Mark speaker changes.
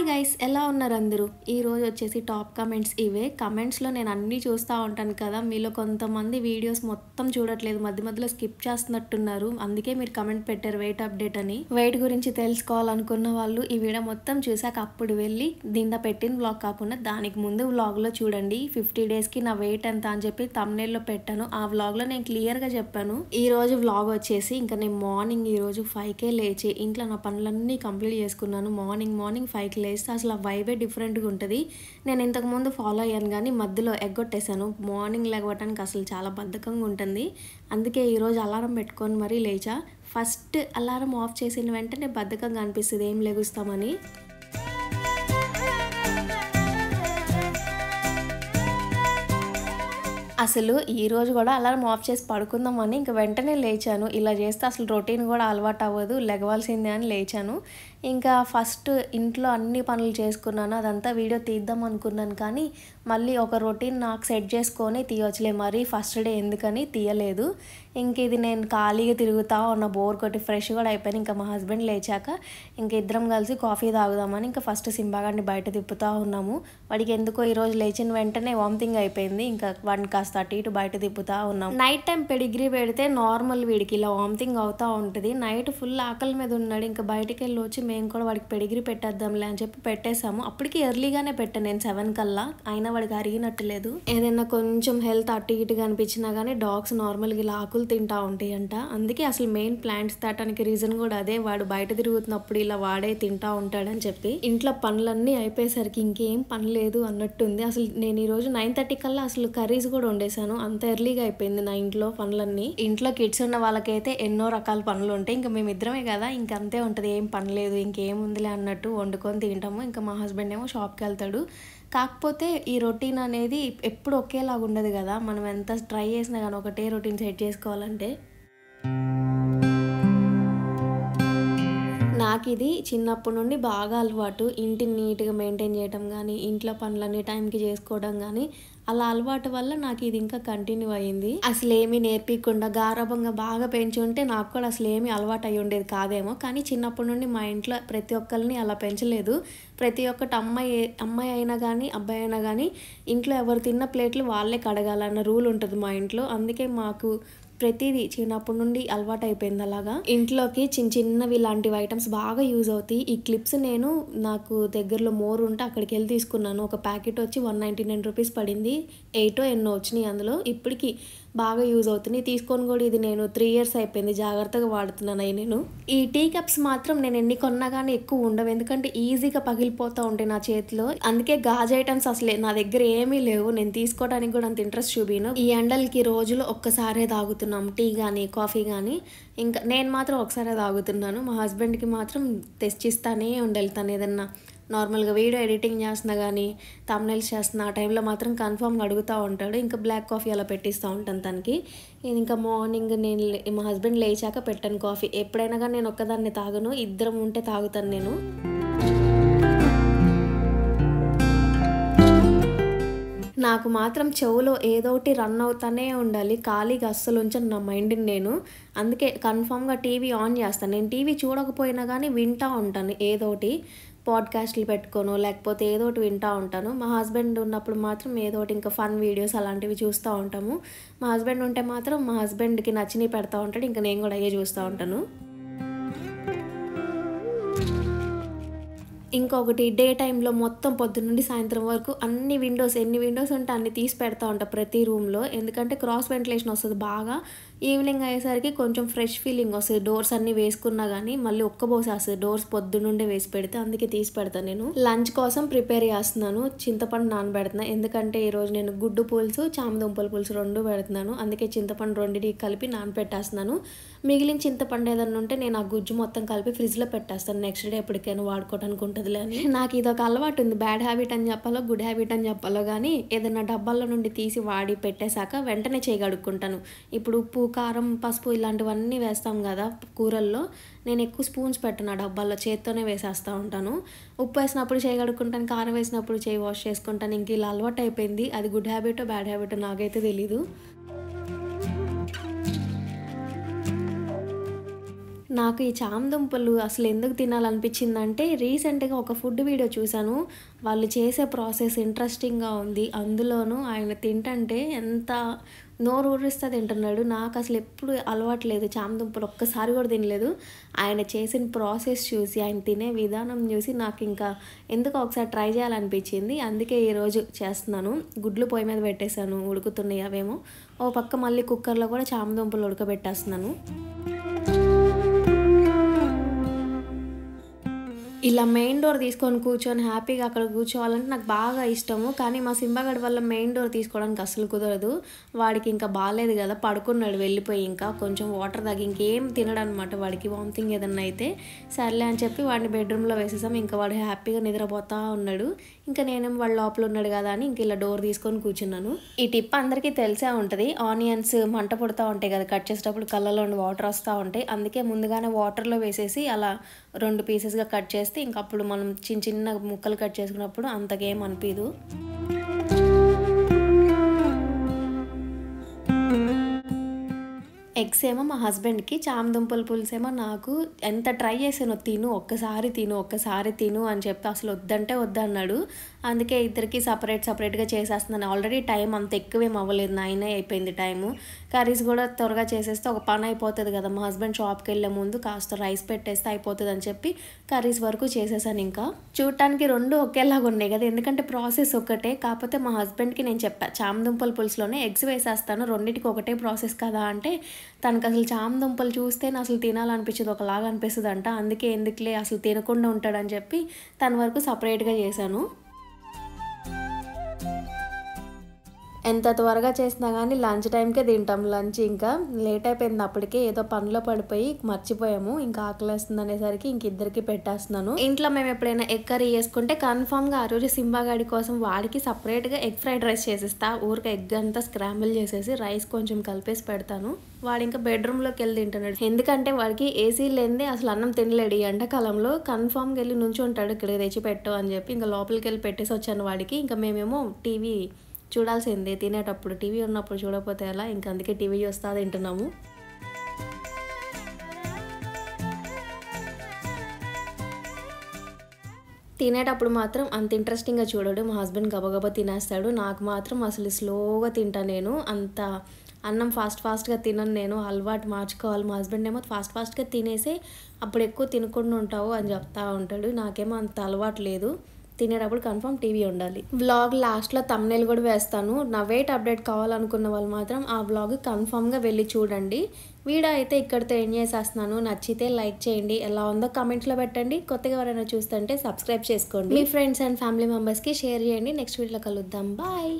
Speaker 1: Hi guys, ఎలా ఉన్నారు అందరూ? ఈరోజు వచ్చేసి టాప్ కమెంట్స్ ఇవే. కమెంట్స్లో నేను అన్నీ చూస్తూ ఉంటాను కదా, మీలో కొంతమంది వీడియోస్ మొత్తం చూడట్లేదు, మధ్య మధ్యలో స్కిప్ చేస్తున్నట్టున్నారు. అందుకే మీరు కమెంట్ పెట్టారు వెయిట్ అప్డేట్ అని. వెయిట్ గురించి తెలుసుకోవాలనుకున్న వాళ్ళు ఈ వీడియో మొత్తం చూసాక అప్పుడు వెళ్ళి దీంట్లో పెట్టిన వ్లాగ్ కాకుండా దానికి ముందు వ్లాగ్లో చూడండి. 50 డేస్కి నా వెయిట్ ఎంత అని చెప్పి థంబ్నెయిల్లో పెట్టాను. ఆ వ్లాగ్లో నేను క్లియర్గా చెప్పాను. ఈ రోజు వ్లాగ్ వచ్చేసి ఇంకా నేను మార్నింగ్ ఈరోజు 5కే లేచి ఇంట్లో నా పనులన్నీ కంప్లీట్ చేసుకున్నాను. మార్నింగ్ 5కి లేస్తే అసలు ఆ వైబే డిఫరెంట్గా ఉంటుంది. నేను ఇంతకుముందు ఫాలో అయ్యాను కానీ మధ్యలో ఎగ్గొట్టేశాను. మార్నింగ్ లేవటానికి అసలు చాలా బద్ధకంగా ఉంటుంది. అందుకే ఈరోజు అలారం పెట్టుకొని మరీ లేచా. ఫస్ట్ అలారం ఆఫ్ చేసిన వెంటనే బద్ధకంగా అనిపిస్తుంది, ఏం లెగుస్తామని. అసలు ఈరోజు కూడా అలారం ఆఫ్ చేసి పడుకుందామని ఇంక వెంటనే లేచాను. ఇలా చేస్తే అసలు రొటీన్ కూడా అలవాటు అవ్వదు, లెగవాల్సిందే అని లేచాను. ఇంకా ఫస్ట్ ఇంట్లో అన్ని పనులు చేసుకున్నాను. అదంతా వీడియో తీద్దాం అనుకున్నాను కానీ మళ్ళీ ఒక రొటీన్ నాకు సెట్ చేసుకొని తీయవచ్చులే, మరీ ఫస్ట్ డే ఎందుకని తీయలేదు. ఇంక ఇది నేను ఖాళీగా తిరుగుతా ఉన్న, బోర్ కొట్టి ఫ్రెష్ కూడా అయిపోయాను. ఇంకా మా హస్బెండ్ లేచాక ఇంక ఇద్దరం కలిసి కాఫీ తాగుదామని ఇంకా ఫస్ట్ సింబాగాడిని బయట తిప్పుతూ ఉన్నాము. వాడికి ఎందుకో ఈరోజు లేచిన వెంటనే వామిటింగ్ అయిపోయింది. ఇంకా వాడిని కాస్త అటు ఇటు బయట తిప్పుతూ ఉన్నాము. నైట్ టైం పెడిగ్రీ పెడితే నార్మల్ వీడికి ఇలా వామిటింగ్ అవుతూ ఉంటుంది. నైట్ ఫుల్ ఆకలి మీద ఉన్నాడు. ఇంకా బయటికి వెళ్ళి వచ్చి మేము కూడా వాడికి పెడిగ్రీ పెట్టేద్దాంలే అని చెప్పి పెట్టేశాము. అప్పటికి ఎర్లీగానే పెట్టాను నేను 7 కల్లా, అయినా వాడికి అరిగినట్టు లేదు. ఏదైనా కొంచెం హెల్త్ అటు ఇటుగా అనిపించినా కానీ డాగ్స్ నార్మల్గా ఇలా ఆకులు తింటా ఉంటాయి అంట. అందుకే అసలు మెయిన్ ప్లాంట్స్ తేటానికి రీజన్ కూడా అదే, వాడు బయట తిరుగుతున్నప్పుడు ఇలా వాడే తింటా ఉంటాడని చెప్పి. ఇంట్లో పనులన్నీ అయిపోయేసరికి ఇంకేం పని లేదు అన్నట్టుంది. అసలు నేను ఈరోజు 9:30 కల్లా అసలు కర్రీస్ కూడా వండేసాను. అంత ఎర్లీగా అయిపోయింది నా ఇంట్లో పనులన్నీ. ఇంట్లో కిడ్స్ ఉన్న వాళ్ళకైతే ఎన్నో రకాల పనులు ఉంటాయి. ఇంకా మేమిద్దరమే కదా, ఇంకంతే ఉంటుంది, ఏం పని లేదు, ఇంకేముందిలే అన్నట్టు వండుకొని తింటాము. ఇంకా మా హస్బెండ్ ఏమో షాప్కి వెళ్తాడు. కాకపోతే ఈ రొటీన్ అనేది ఎప్పుడు ఒకేలాగా ఉండదు కదా, మనం ఎంత ట్రై చేసినా కానీ ఒకటే రొటీన్ సెట్ చేసుకోవాలంటే. నాకు ఇది చిన్నప్పటి నుండి బాగా అలవాటు. ఇంటిని నీట్గా మెయింటైన్ చేయడం కానీ, ఇంట్లో పనులన్నీ టైంకి చేసుకోవడం కానీ, అలా అలవాటు వల్ల నాకు ఇది ఇంకా కంటిన్యూ అయ్యింది. అసలు ఏమీ నేర్పించకుండా గారాబంగా బాగా పెంచుంటే నాకు కూడా అసలు ఏమీ అలవాటు అయ్యి ఉండేది కాదేమో. కానీ చిన్నప్పటి నుండి మా ఇంట్లో ప్రతి ఒక్కరిని అలా పెంచలేదు. ప్రతి ఒక్కటి అమ్మాయి అయినా కానీ అబ్బాయి అయినా కానీ ఇంట్లో ఎవరు తిన్న ప్లేట్లు వాళ్ళే కడగాలన్న రూల్ ఉంటుంది మా ఇంట్లో. అందుకే మాకు ప్రతిదీ చిన్నప్పటి నుండి అలవాటు అయిపోయింది అలాగా. ఇంట్లోకి చిన్నవి ఇలాంటివి ఐటమ్స్ బాగా యూజ్ అవుతాయి. ఈ క్లిప్స్ నేను నాకు దగ్గరలో మోర్ ఉంటే అక్కడికి వెళ్ళి తీసుకున్నాను. ఒక ప్యాకెట్ వచ్చి 199 రూపీస్ పడింది. 8 ఎన్నో వచ్చినాయి అందులో. ఇప్పటికి బాగా యూజ్ అవుతున్నాయి. తీసుకొని కూడా ఇది నేను 3 ఇయర్స్ అయిపోయింది, జాగ్రత్తగా వాడుతున్నాను అవి. నేను ఈ టీ కప్స్ మాత్రం నేను ఎన్ని కొన్నా కానీ ఎక్కువ ఉండవు, ఎందుకంటే ఈజీగా పగిలిపోతూ ఉంటాయి నా చేతిలో. అందుకే గాజు ఐటమ్స్ అసలే నా దగ్గర ఏమీ లేవు. నేను తీసుకోవడానికి కూడా అంత ఇంట్రెస్ట్ చూపిను. ఈ ఎండలకి రోజులో ఒక్కసారే తాగుతున్నాం టీ కానీ కాఫీ కానీ. ఇంకా నేను మాత్రం ఒకసారే తాగుతున్నాను. మా హస్బెండ్కి మాత్రం తెచ్చిస్తానే ఉండాలి. తను ఏదన్నా నార్మల్గా వీడియో ఎడిటింగ్ చేస్తున్నా కానీ, థంబ్నెయిల్స్ చేస్తున్నా ఆ టైంలో మాత్రం కన్ఫామ్గా అడుగుతూ ఉంటాడు. ఇంకా బ్లాక్ కాఫీ అలా పెట్టిస్తూ ఉంటాను తనకి. ఇంకా మార్నింగ్ నేను మా హస్బెండ్ లేచాక పెట్టాను కాఫీ. ఎప్పుడైనా కానీ నేను ఒక్కదాన్ని తాగను, ఇద్దరం ఉంటే తాగుతాను నేను. నాకు మాత్రం చెవులో ఏదోటి రన్ అవుతానే ఉండాలి, ఖాళీగా అస్సలు ఉంచను నా మైండ్ని నేను. అందుకే కన్ఫామ్గా టీవీ ఆన్ చేస్తాను. నేను టీవీ చూడకపోయినా కానీ వింటూ ఉంటాను ఏదోటి. పాడ్కాస్ట్లు పెట్టుకోను లేకపోతే ఏదోటి వింటూ ఉంటాను. మా హస్బెండ్ ఉన్నప్పుడు మాత్రం ఏదోటి ఇంకా ఫన్ వీడియోస్ అలాంటివి చూస్తూ ఉంటాము. మా హస్బెండ్ ఉంటే మాత్రం మా హస్బెండ్కి నచ్చినవి పెడతా ఉంటాడు. ఇంకా నేను కూడా అయ్యే చూస్తూ ఉంటాను. ఇంకొకటి, డే టైంలో మొత్తం పొద్దున్న నుండి సాయంత్రం వరకు ఎన్ని విండోస్ ఉంటే అన్ని తీసి పెడతా ఉంటా ప్రతి రూమ్లో. ఎందుకంటే క్రాస్ వెంటిలేషన్ వస్తుంది బాగా. ఈవినింగ్ అయ్యేసరికి కొంచెం ఫ్రెష్ ఫీలింగ్ వస్తుంది. డోర్స్ అన్నీ వేసుకున్నా కానీ మళ్ళీ ఒక్కబోసేస్తుంది డోర్స్ పొద్దున్నుండే వేసి పెడితే. అందుకే తీసి పెడతాను. నేను లంచ్ కోసం ప్రిపేర్ చేస్తున్నాను. చింతపండు నానబెడుతున్నా, ఎందుకంటే ఈరోజు నేను గుడ్డు పులుసు చామదుంపల పులుసు 2 పెడుతున్నాను. అందుకే చింతపండు 2 కలిపి నానబెట్టేస్తున్నాను. మిగిలిన చింతపండు ఏదన్నా ఉంటే నేను ఆ గుజ్జు మొత్తం కలిపి ఫ్రిడ్జ్లో పెట్టేస్తాను, నెక్స్ట్ డే ఎప్పటికైనా వాడుకోవడానికి ఉంటుందిలే అని. నాకు ఇదొక అలవాటు ఉంది. బ్యాడ్ హ్యాబిట్ అని చెప్పాలో గుడ్ హ్యాబిట్ అని చెప్పాలో కానీ, ఏదైనా డబ్బాల్లో నుండి తీసి వాడి పెట్టేశాక వెంటనే చేయగడుక్కుంటాను. ఇప్పుడు ఉప్పు కారం పసుపు ఇలాంటివన్నీ వేస్తాం కదా కూరల్లో, నేను ఎక్కువ స్పూన్స్ పెట్టను ఆ డబ్బాల్లో, చేత్తోనే వేసేస్తూ ఉంటాను. ఉప్పు వేసినప్పుడు చేయగడుక్కుంటాను, కారం వేసినప్పుడు చేయి వాష్ చేసుకుంటాను. ఇంక ఇలా అలవాటు అయిపోయింది. అది గుడ్ హ్యాబిటో బ్యాడ్ హ్యాబిటో నాకైతే తెలీదు. నాకు ఈ చామ దుంపలు అసలు ఎందుకు తినాలనిపించిందంటే రీసెంట్‌గా ఒక ఫుడ్ వీడియో చూశాను. వాళ్ళు చేసే ప్రాసెస్ ఇంట్రెస్టింగ్‌గా ఉంది. అందులోనూ ఆయన తింటంటే ఎంత నోరూరిస్తా తింటున్నాడు. నాకసలు ఎప్పుడు అలవాటు లేదు. చామ దుంపలు ఒక్కసారి కూడా తినలేదు. ఆయన చేసిన ప్రాసెస్ చూసి, ఆయన తినే విధానం చూసి నాకింకా ఎందుకో ఒకసారి ట్రై చేయాలనిపించింది. అందుకే ఈరోజు చేస్తున్నాను. గుడ్లు పొయ్యి మీద పెట్టేశాను. ఉడుకుతున్నాయి అవేమో. ఓ పక్క మళ్ళీ కుక్కర్‌లో కూడా చామ దుంపలు ఉడకబెట్టేస్తున్నాను. ఇలా మెయిన్ డోర్ తీసుకొని కూర్చొని హ్యాపీగా అక్కడ కూర్చోవాలంటే నాకు బాగా ఇష్టము. కానీ మా సింబాగాడి వల్ల మెయిన్ డోర్ తీసుకోవడానికి అస్సలు కుదరదు. వాడికి ఇంకా బాలేదు కదా, పడుకున్నాడు వెళ్ళిపోయి. ఇంకా కొంచెం వాటర్ తాగి ఇంకేం తినడనమాట వాడికి, వామిటింగ్ ఏదన్నా అయితే. సర్లే అని చెప్పి వాడిని బెడ్రూమ్లో వేసేసాం. ఇంకా వాడు హ్యాపీగా నిద్రపోతూ ఉన్నాడు. ఇంకా నేనేం వాడు లోపల ఉన్నాడు కదా అని ఇంక ఇలా డోర్ తీసుకొని కూర్చున్నాను. ఈ టిప్ అందరికీ తెలిసే ఉంటుంది. ఆనియన్స్ మంట పుడతా ఉంటాయి కదా, కట్ చేసేటప్పుడు కళ్ళలో నుండి వాటర్ వస్తూ ఉంటాయి. అందుకే ముందుగానే వాటర్లో వేసేసి అలా 2 పీసెస్గా కట్ చేస్తే ఇంకప్పుడు మనం చిన్న చిన్న ముక్కలు కట్ చేసుకున్నప్పుడు అంతకేం అనిపించదు. ఎగ్స్ ఏమో మా హస్బెండ్‌కి, చామ దుంపల పులుసేమో నాకు. ఎంత ట్రై చేశానో ఒక్కసారి తిను అని చెప్పి అసలు వద్దంటే వద్దన్నాడు. అందుకే ఇద్దరికి సపరేట్‌గా చేసేస్తున్నాను. ఆల్రెడీ టైం అంత ఎక్కువేం అవ్వలేదు, 9 అయిపోయింది టైము. కర్రీస్ కూడా త్వరగా చేసేస్తే ఒక పని అయిపోతుంది కదా. మా హస్బెండ్ షాప్కి వెళ్ళే ముందు కాస్త రైస్ పెట్టేస్తే అయిపోతుంది అని చెప్పి కర్రీస్ వరకు చేసేసాను. ఇంకా చూడటానికి 2 ఒకేలాగా ఉన్నాయి కదా, ఎందుకంటే ప్రాసెస్ ఒకటే. కాకపోతే మా హస్బెండ్‌కి నేను చెప్పా, చామ దుంపల పులుసులోనే ఎగ్స్ వేసేస్తాను, రెండింటికి ఒకటే ప్రాసెస్ కదా అంటే, తనకు అసలు చామ దుంపలు చూస్తేనే అసలు తినాలనిపించదు, ఒకలాగా అనిపిస్తుందంట. అందుకే ఎందుకులే అసలు తినకుండా ఉంటాడని చెప్పి తన వరకు సపరేట్గా చేశాను. ఎంత త్వరగా చేసినా కానీ లంచ్ టైంకే తింటాం. లంచ్ ఇంకా లేట్ అయిపోయింది, అప్పటికే ఏదో పనిలో పడిపోయి మర్చిపోయాము. ఇంకా ఆకలేస్తుంది అనేసరికి ఇంక ఇద్దరికి పెట్టేస్తున్నాను. ఇంట్లో మేము ఎప్పుడైనా ఎగ్ కర్రీ చేసుకుంటే కన్ఫామ్గా ఆ రోజు సింబాగాడి కోసం వాడికి సపరేట్గా ఎగ్ ఫ్రైడ్ రైస్ చేసిస్తా. ఊరికే ఎగ్ అంతా స్క్రాంబుల్ చేసేసి రైస్ కొంచెం కలిపేసి పెడతాను. వాడు ఇంకా బెడ్రూమ్లోకి వెళ్ళి తింటున్నాడు. ఎందుకంటే వాడికి ఏసీ లేనిదే అసలు అన్నం తినలేడు. ఈ ఎండాకాలంలో కన్ఫామ్గా వెళ్ళి నుంచి ఉంటాడు, ఇక్కడ తెచ్చి పెట్టు అని చెప్పి ఇంకా లోపలికి వెళ్ళి పెట్టేసి వచ్చాను వాడికి. ఇంకా మేమేమో టీవీ చూడాల్సిందే తినేటప్పుడు, టీవీ ఉన్నప్పుడు చూడకపోతే ఎలా, ఇంకా అందుకే టీవీ చూస్తా తింటున్నాము. తినేటప్పుడు మాత్రం అంత ఇంట్రెస్టింగ్గా చూడడు. మా హస్బెండ్ గబగబా తినేస్తాడు. నాకు మాత్రం అసలు స్లోగా తింటా నేను. అంత అన్నం ఫాస్ట్గా తినను నేను, అలవాటు మార్చుకోవాలి. మా హస్బెండ్ ఏమో ఫాస్ట్గా తినేసి అప్పుడు ఎక్కువ తినకుండా ఉంటావు అని చెప్తా ఉంటాడు. నాకేమో అంత అలవాటు లేదు. తినేటప్పుడు కన్ఫర్మ్ టీవీ ఉండాలి. వ్లాగ్ లాస్ట్లో థంబ్నెయిల్ కూడా వేస్తాను. నా వెయిట్ అప్డేట్ కావాలనుకున్న వాళ్ళు మాత్రం ఆ వ్లాగ్ కన్ఫామ్గా వెళ్ళి చూడండి. వీడియో అయితే ఇక్కడితో ఎండ్ చేసేస్తున్నాను. నచ్చితే లైక్ చేయండి, ఎలా ఉందో కామెంట్స్లో పెట్టండి. కొత్తగా ఎవరైనా చూస్తుంటే సబ్స్క్రైబ్ చేసుకోండి. మీ ఫ్రెండ్స్ అండ్ ఫ్యామిలీ మెంబర్స్కి షేర్ చేయండి. నెక్స్ట్ వీడియోలో కలుద్దాం. బాయ్.